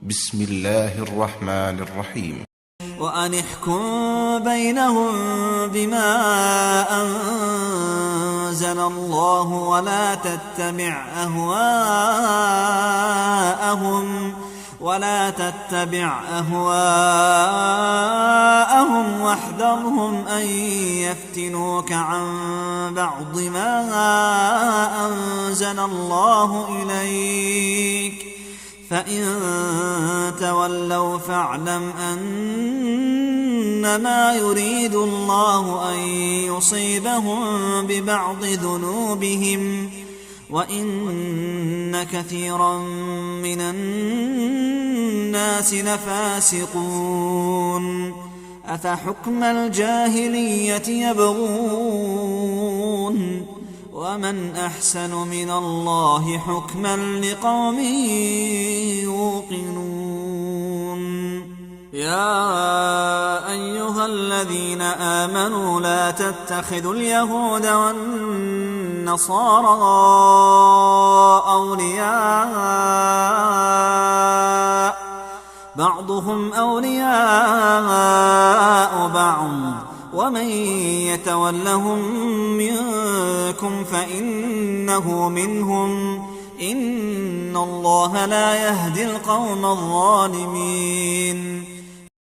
بسم الله الرحمن الرحيم. وأن احكم بينهم بما أنزل الله ولا تتبع أهواءهم واحذرهم أن يفتنوك عن بعض ما أنزل الله إليك، فإن تولوا فاعلم أنما يريد الله أن يصيبهم ببعض ذنوبهم وإن كثيرا من الناس لفاسقون. أفحكم الجاهلية يبغون ومن أحسن من الله حكما لقوم يوقنون. يا أيها الذين آمنوا لا تتخذوا اليهود والنصارى أولياء، بعضهم أولياء بعض، ومن يتولهم منكم فإنه منهم، إن الله لا يهدي القوم الظالمين.